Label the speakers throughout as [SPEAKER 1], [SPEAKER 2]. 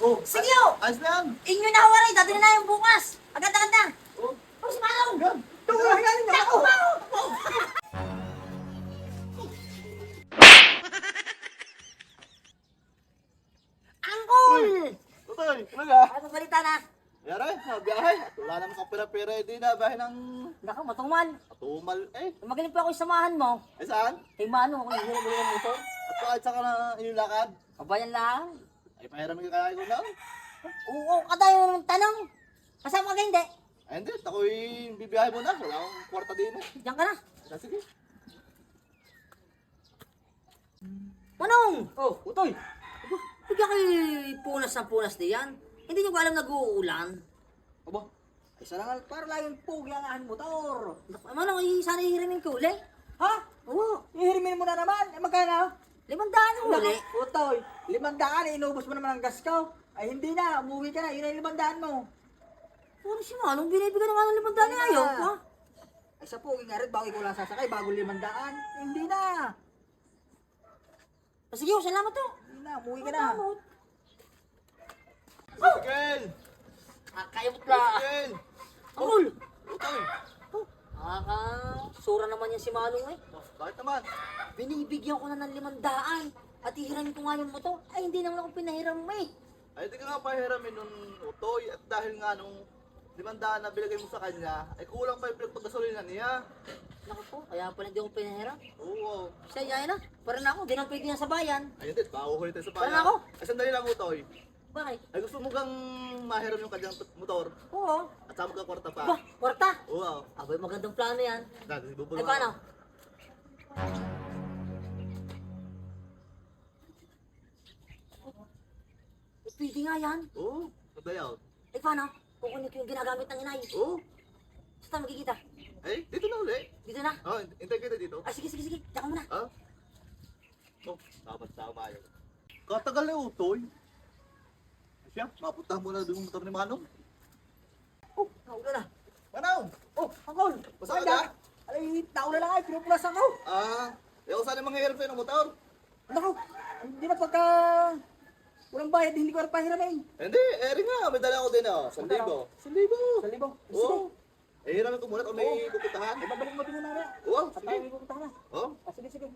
[SPEAKER 1] Oh,
[SPEAKER 2] Sige o!
[SPEAKER 1] ayos na yan.
[SPEAKER 2] Inyo na hawaray, dadali na yung bukas. Agad-agad na.
[SPEAKER 1] Oh,
[SPEAKER 2] Oh, si Manong!
[SPEAKER 1] yan. Tungahan niyo ako.
[SPEAKER 2] Angkol!
[SPEAKER 1] Tutoy, ano ka?
[SPEAKER 2] Ano balita na?
[SPEAKER 1] Yara, biyahe. At wala naman kang pera-pera, di na biyahe ng
[SPEAKER 2] Naku, matumal.
[SPEAKER 1] atumal.
[SPEAKER 2] Magaling pa ako samahan mo.
[SPEAKER 1] Saan?
[SPEAKER 2] Kay Manong ako yung hira ng motor.
[SPEAKER 1] At kahit saan ka na yung lakad?
[SPEAKER 2] Kabayan lang.
[SPEAKER 1] Ay, pahiramin ka kaya ko na.
[SPEAKER 2] Oo, katayo ng tanong. Kasama ka hindi.
[SPEAKER 1] Ay, hindi. Ako'y bibiyahe mo na. Wala akong kwarta din eh.
[SPEAKER 2] Diyan ka na.
[SPEAKER 1] Sige.
[SPEAKER 2] Manong!
[SPEAKER 1] Oh, Utoy.
[SPEAKER 2] Bigyan kay punas ng punas diyan. Hindi nyo ba alam nag-uulan?
[SPEAKER 1] Aba, ay sana nga, para laging pogi ang aking motor.
[SPEAKER 2] Manong, sana ihirimin ko uli.
[SPEAKER 3] Ha?
[SPEAKER 2] Oo.
[SPEAKER 3] Ihirimin mo na naman. Eh, magkano?
[SPEAKER 2] 500 ang uli.
[SPEAKER 3] Utoy, 500, inubos mo naman ang gas ko. Ay, hindi na. Umuwi ka na. Yun ang 500 mo.
[SPEAKER 2] Ano si Manong? Binibigyan na nga ng 500 ni ayaw. Ha?
[SPEAKER 3] Ay, sa pogi nga rin, bago ikaw lang sasakay, bago 500. Hindi na.
[SPEAKER 2] Sige, salamat to.
[SPEAKER 3] Hindi na, umuwi ka na.
[SPEAKER 1] Miguel!
[SPEAKER 2] Kayabot na.
[SPEAKER 1] Miguel!
[SPEAKER 2] Angkol!
[SPEAKER 1] Utoy!
[SPEAKER 2] Sura naman yan si Manong eh.
[SPEAKER 1] Oh, bakit naman?
[SPEAKER 2] Binibigyan ko na ng 500 at ihiramin ko nga yung motor. Ay, hindi naman ako pinahiram mo eh.
[SPEAKER 1] Ay, di ka nga pahiramin nun, Utoy. At dahil nga nung 500 na bilagay mo sa kanya, ay kulang pa yung pinagpagasolina niya.
[SPEAKER 2] Naku po, kaya pala hindi ako pinahiram.
[SPEAKER 1] Oo.
[SPEAKER 2] Siya, yan na. Para na ako, di na pwede yan sa bayan.
[SPEAKER 1] Ay, hindi. Bago tayo sa
[SPEAKER 2] Parang
[SPEAKER 1] bayan.
[SPEAKER 2] ako.
[SPEAKER 1] Ay, sandali lang, Utoy.
[SPEAKER 2] Bakit?
[SPEAKER 1] Ay, gusto mo kang mahiram yung kanyang motor
[SPEAKER 2] Oo.
[SPEAKER 1] at sama ka kwarta pa.
[SPEAKER 2] Ba, kwarta.
[SPEAKER 1] Oo.
[SPEAKER 2] Abay, magandang plano yan.
[SPEAKER 1] Dati, bubulong
[SPEAKER 2] Ay, paano? Pwede nga yan.
[SPEAKER 1] Oo. Padayaw.
[SPEAKER 2] Ay, paano? Kukunin ko yung ginagamit ng inay.
[SPEAKER 1] Oo.
[SPEAKER 2] Saan magkikita?
[SPEAKER 1] Ay, dito na uli.
[SPEAKER 2] Dito na.
[SPEAKER 1] Oh, hintay kita dito.
[SPEAKER 2] Ah, sige, sige, sige. Diyan ka muna.
[SPEAKER 1] Ha? Oh, dapat tama yun. Katagal na Utoy. Siya, mapunta mo na doon yung motor ni Manong.
[SPEAKER 3] Oh, nauna na.
[SPEAKER 1] Manong!
[SPEAKER 3] Oh, Angkol.
[SPEAKER 1] Basta ka
[SPEAKER 3] Saan
[SPEAKER 1] na?
[SPEAKER 3] Ay, nauna lang ay, pinupulas ako.
[SPEAKER 1] Ikaw sana manghihirap sa'yo ng motor?
[SPEAKER 3] Naku, hindi na pagka... Walang bayad, hindi ko rin pahiramin.
[SPEAKER 1] Hindi, eri nga, may dala ko din oh. 1,000. 1,000.
[SPEAKER 3] Sa libo.
[SPEAKER 1] Oo. Eh, hiramin ko muna kung may pupuntahan.
[SPEAKER 3] Ay, babalik mo din muna rin.
[SPEAKER 1] Oo,
[SPEAKER 3] At
[SPEAKER 1] sige.
[SPEAKER 3] tayo pupunta na.
[SPEAKER 1] Oo.
[SPEAKER 3] Sige, sige.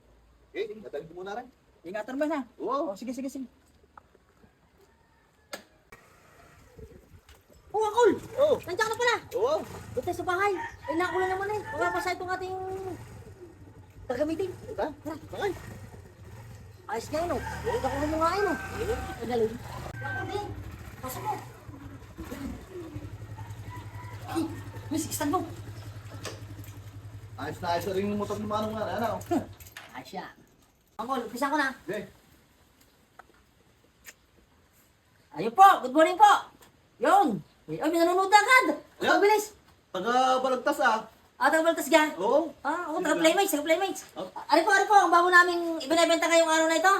[SPEAKER 1] Okay, dadalhin ko muna rin.
[SPEAKER 3] Ingatan mo na.
[SPEAKER 1] Oo.
[SPEAKER 3] Oh, sige, sige, sige.
[SPEAKER 2] Oh, Angkol!
[SPEAKER 1] Oo.
[SPEAKER 2] Nandiyan ka na pala.
[SPEAKER 1] Oo.
[SPEAKER 2] Doon tayo sa bahay. Ay, nakulan naman eh. Wala pa sa itong ating gagamitin.
[SPEAKER 1] Tara, bakay.
[SPEAKER 2] Ayos nga yun oh. Nakulan mo nga yun oh. Ang galing. Naku din. Pasok mo. Ay, may sikstan mo.
[SPEAKER 1] Ayos na ayos na rin yung motor ni Manong nga. Ano?
[SPEAKER 2] Ayos siya. Angkol, umpisa ko na.
[SPEAKER 1] Okay.
[SPEAKER 2] Ayun po, good morning po. Yun. Ay, may nanonood na agad.
[SPEAKER 1] Yan.
[SPEAKER 2] Ang bilis.
[SPEAKER 1] Taga Balagtas ah.
[SPEAKER 2] Taga-baltas ka.
[SPEAKER 1] Oo.
[SPEAKER 2] Oo, taga-playmates, taga-playmates.
[SPEAKER 1] Oh.
[SPEAKER 2] Ano po, ang bago naming ibinibenta ngayong araw na ito.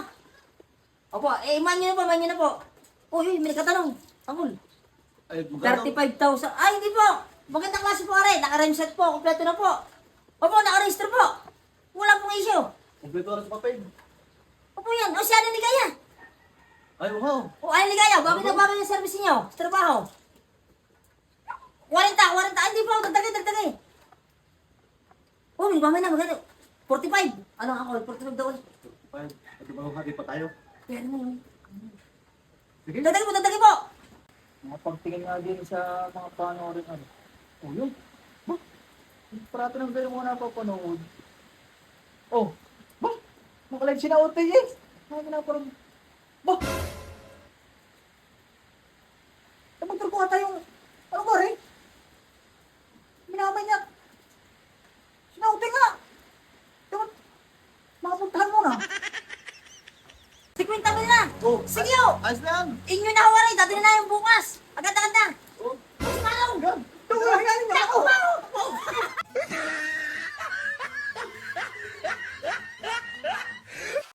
[SPEAKER 2] Opo, iman nyo na po. Uy, may nagkatanong. Angkol,
[SPEAKER 1] Ay, magkano?
[SPEAKER 2] 35,000. Ay, hindi po. Magandang klase po, are. Naka-rem set po, kompleto na po. Opo, naka-register po. Wala pong issue.
[SPEAKER 1] Kompleto na sa papel.
[SPEAKER 2] Opo yan. O, si Aling Ligaya.
[SPEAKER 1] Ay, wow.
[SPEAKER 2] O, Aling Ligaya, bago na bago yung service niyo sa trabaho. 40. Ay, hindi po. Dagdagay. Oh, may mamay na, maganda. 45. Ano ako, 45 daw.
[SPEAKER 1] Ay, magkakadi pa tayo.
[SPEAKER 2] Pero mo.
[SPEAKER 1] Sige.
[SPEAKER 2] Dagdagay po.
[SPEAKER 3] Mapagtingin nga din sa mga panoorin ano. Oh, yun. Ba? Parato ng gano'n mo na papanood. Oh, ba? Makalive si na Utoy eh. Ano na parang... Ba? Nabagtar ko ata yung... Ano ba rin? Minamay niya. Si na Utoy nga. Dapat... Makapuntahan mo na.
[SPEAKER 2] 50 mil na.
[SPEAKER 1] Oh,
[SPEAKER 2] Sige o.
[SPEAKER 1] ayos na yan.
[SPEAKER 2] Inyo na hawaray, dadali na yung bukas. Agad-agad na.